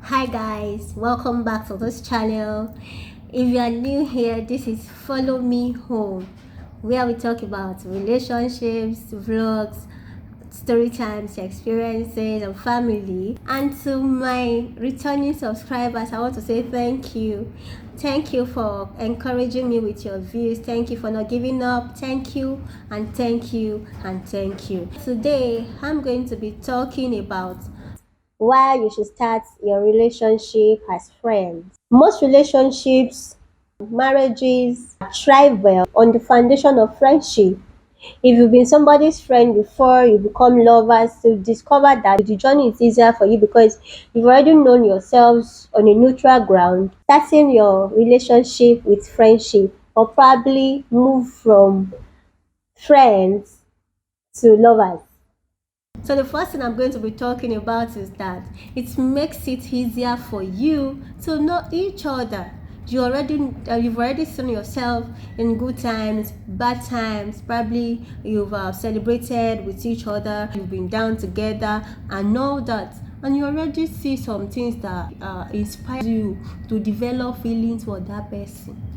Hi guys, welcome back to this channel. If you are new here, this is Follow Me Home, where we talk about relationships, vlogs, story times, experiences, and family. And to my returning subscribers, I want to say thank you. Thank you for encouraging me with your views. Thank you for not giving up. Thank you and thank you and thank you. Today, I'm going to be talking about why you should start your relationship as friends. Most relationships, marriages thrive well on the foundation of friendship. If you've been somebody's friend before you become lovers, to discover that the journey is easier for you because you've already known yourselves on a neutral ground. Starting your relationship with friendship, or probably move from friends to lovers. So the first thing I'm going to be talking about is that it makes it easier for you to know each other. You've already seen yourself in good times, bad times. Probably you've celebrated with each other. You've been down together and all that. And you already see some things that inspire you to develop feelings for that person.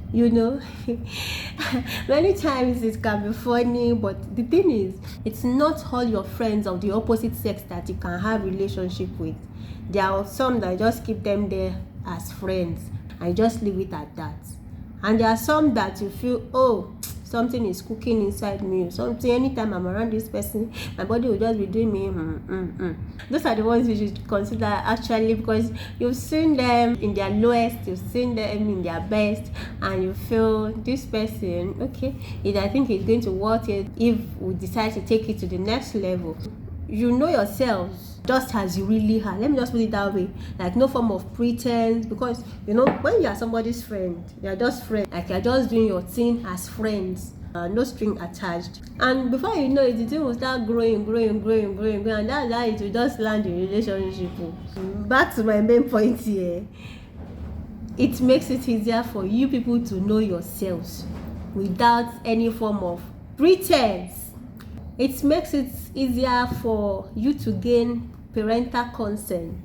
Many times it can be funny, but the thing is, it's not all your friends of the opposite sex that you can have relationship with. There are some that just keep them there as friends and just leave it at that. And there are some that you feel, oh, something is cooking inside me, something. Anytime I'm around this person, my body will just be doing me. Those are the ones you should consider actually, because you've seen them in their lowest, you've seen them in their best, and you feel this person, okay, I think it's going to work it if we decide to take it to the next level. You know yourselves just as you really are. Let me just put it that way. Like, no form of pretense, because when you are somebody's friend, you are just friends. Like, you're just doing your thing as friends. No string attached. And before you know it, the thing will start growing, and that's how it will just land in relationship. Back to my main point here. It makes it easier for you people to know yourselves without any form of pretense. It makes it easier for you to gain parental consent.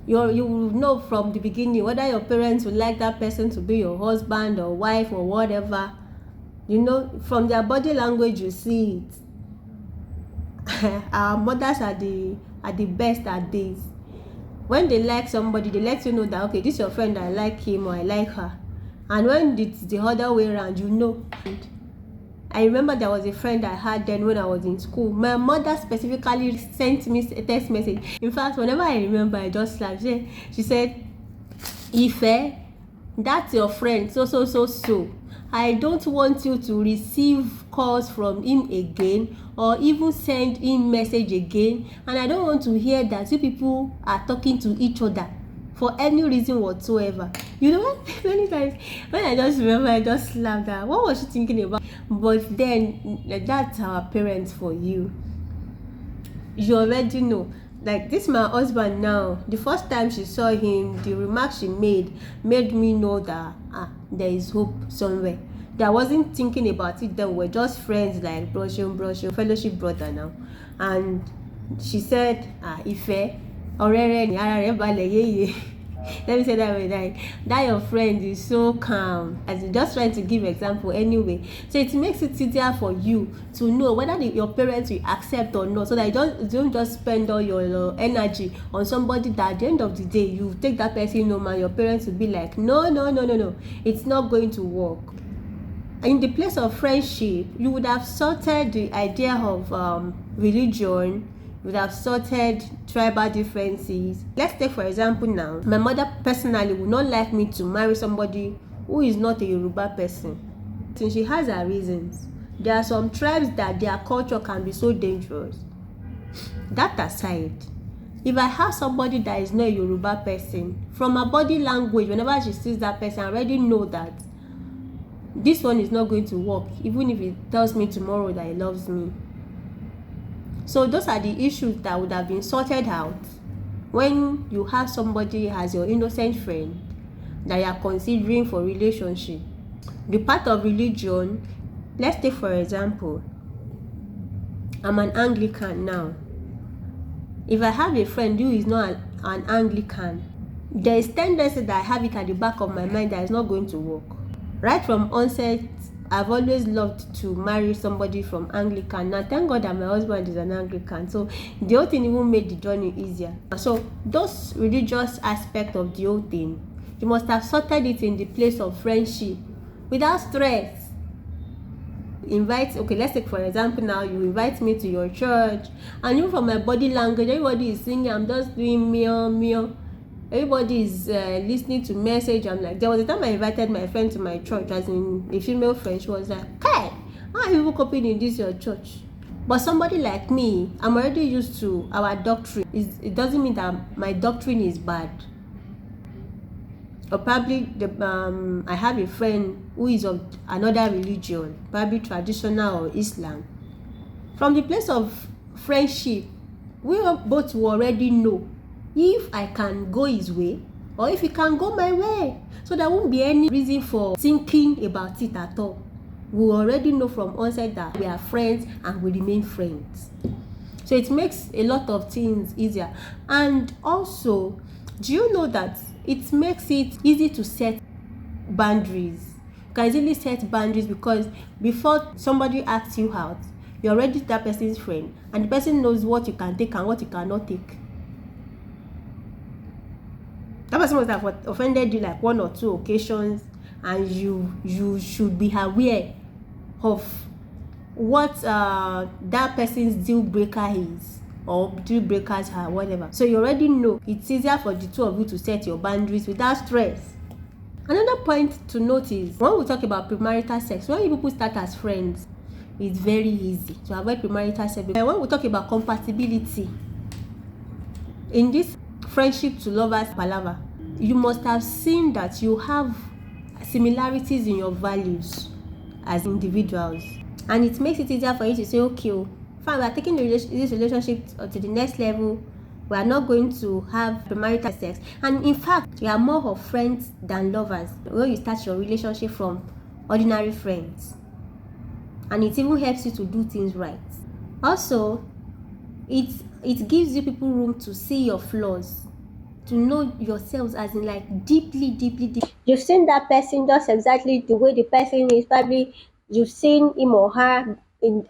You will know from the beginning whether your parents would like that person to be your husband or wife or whatever. From their body language you see it. Our mothers are the best at this. When they like somebody, they let you know that, okay, this is your friend, I like him or I like her. And when it's the other way around, I remember there was a friend I had then when I was in school. My mother specifically sent me a text message. In fact, whenever I remember, I just laughed. She said, Ife, that's your friend, so. I don't want you to receive calls from him again or even send him message again. And I don't want to hear that you people are talking to each other for any reason whatsoever. Many times when I just remember, I just laughed at what was she thinking about. But then that's our parents for you. You already know. Like this, my husband now, the first time she saw him, the remarks she made me know that there is hope somewhere. That I wasn't thinking about it then. We're just friends, like brushing, fellowship brother now. And she said, Ife, ọ̀rẹ́ ni ara rẹ̀ balẹ̀ yeye. Let me say that way, like that your friend is so calm. As in just trying to give example anyway. So it makes it easier for you to know whether your parents will accept or not, so that you don't just spend all your energy on somebody that at the end of the day you take that person home and your parents will be like, no, it's not going to work. In the place of friendship, you would have sorted the idea of religion. You would have sorted tribal differences. Let's take for example now, my mother personally would not like me to marry somebody who is not a Yoruba person. Since she has her reasons. There are some tribes that their culture can be so dangerous. That aside, if I have somebody that is not a Yoruba person, from her body language, whenever she sees that person, I already know that this one is not going to work, even if it tells me tomorrow that he loves me. So those are the issues that would have been sorted out when you have somebody as your innocent friend that you are considering for relationship. The part of religion, let's take for example, I'm an Anglican now. If I have a friend who is not an Anglican, there is tendency that I have it at the back of my mind that it's not going to work. Right from onset, I've always loved to marry somebody from Anglican. Now, thank God that my husband is an Anglican, so the whole thing even made the journey easier. So those religious aspect of the whole thing, you must have sorted it in the place of friendship without stress. Okay, let's take for example now, you invite me to your church, and even from my body language, everybody is singing, I'm just doing meow meow. Everybody is listening to message. I'm like, there was a time I invited my friend to my church, as in a female friend. She was like, hey, how are you coping in this your church? But somebody like me, I'm already used to our doctrine. It doesn't mean that my doctrine is bad. Or probably I have a friend who is of another religion, probably traditional or Islam. From the place of friendship, we both will already know if I can go his way or if he can go my way. So there won't be any reason for thinking about it at all. We already know from onset that we are friends and we remain friends. So it makes a lot of things easier. And also, do you know that it makes it easy to set boundaries? You can easily set boundaries because before somebody asks you out, you're already that person's friend, and the person knows what you can take and what you cannot take. That person must have offended you like 1 or 2 occasions, and you should be aware of what that person's deal breaker is, or deal breakers are, whatever. So you already know. It's easier for the two of you to set your boundaries without stress. Another point to note is, when we talk about premarital sex, when you people start as friends, it's very easy to avoid premarital sex. And when we talk about compatibility, in this friendship to lovers palaver, you must have seen that you have similarities in your values as individuals, and it makes it easier for you to say, okay, fine, we are taking this relationship to the next level. We are not going to have premarital sex, and in fact, you are more of friends than lovers when you start your relationship from ordinary friends, and it even helps you to do things right. Also, it gives you people room to see your flaws, to know yourselves, as in like deeply. You've seen that person just exactly the way the person is. Probably you've seen him or her in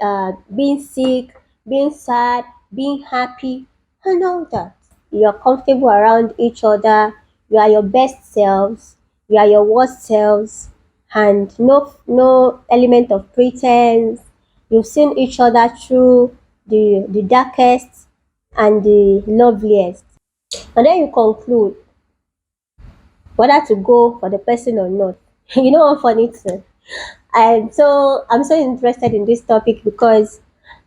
being sick, being sad, being happy, and all that. You're comfortable around each other. You are your best selves. You are your worst selves, and no element of pretense. You've seen each other through the darkest and the loveliest, and then you conclude whether to go for the person or not. You know what funny thing? I'm so interested in this topic because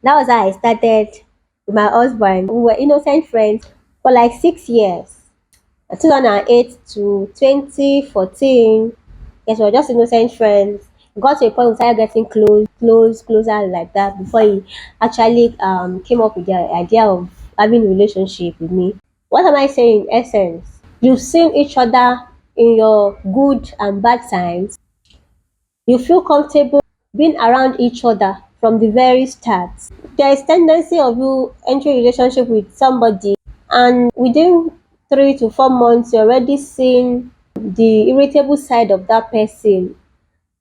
that was how I started with my husband. We were innocent friends for like 6 years, 2008 to 2014. Yes, we were just innocent friends. Got to a point we started getting closer like that before he actually came up with the idea of having a relationship with me. What am I saying in essence? You've seen each other in your good and bad times. You feel comfortable being around each other from the very start. There is tendency of you entering a relationship with somebody, and within 3 to 4 months you're already seeing the irritable side of that person,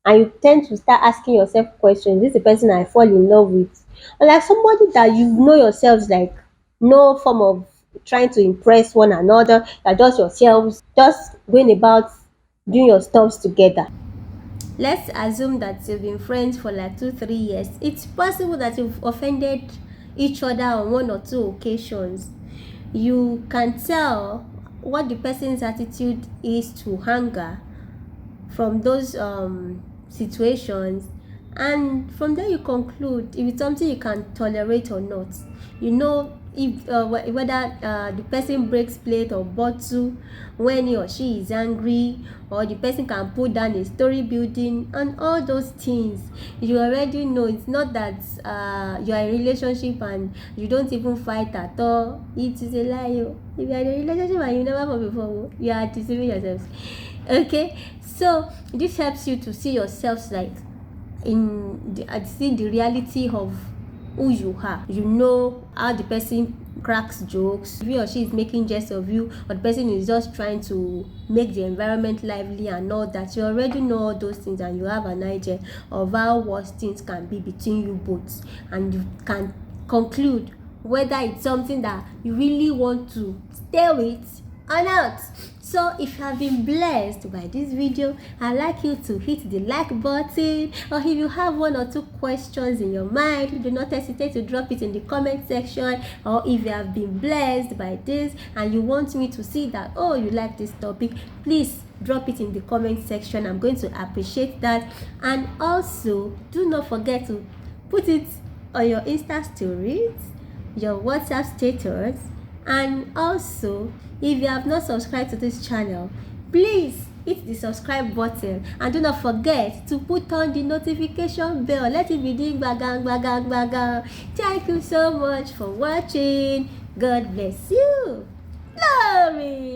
and you tend to start asking yourself questions. This is the person I fall in love with, or like somebody that you know yourselves, like no form of trying to impress one another. You're just yourselves, just going about doing your stuffs together. Let's assume that you've been friends for like 2-3 years. It's possible that you've offended each other on 1 or 2 occasions. You can tell what the person's attitude is to anger from those situations, and from there you conclude if it's something you can tolerate or not. You know if whether the person breaks plate or bottle when he or she is angry, or the person can put down a story building, and all those things. You already know. It's not that you are in a relationship and you don't even fight at all. It is a lie. If you are in a relationship and you never fought before, you are deceiving yourselves. Okay, so this helps you to see yourselves like see the reality of who you are. You know how the person cracks jokes, if he or she is making jest of you, or the person is just trying to make the environment lively and all that, you already know all those things and you have an idea of how worse things can be between you both, and you can conclude whether it's something that you really want to stay with or not. So if you have been blessed by this video, I'd like you to hit the like button, or if you have one or two questions in your mind, do not hesitate to drop it in the comment section. Or if you have been blessed by this and you want me to see that, oh, you like this topic, please drop it in the comment section. I'm going to appreciate that. And also, do not forget to put it on your Insta stories, your WhatsApp status, and also, if you have not subscribed to this channel, please hit the subscribe button, and do not forget to put on the notification bell. Let it be doing bagang bagang bagang. Thank you so much for watching. God bless you. Love me.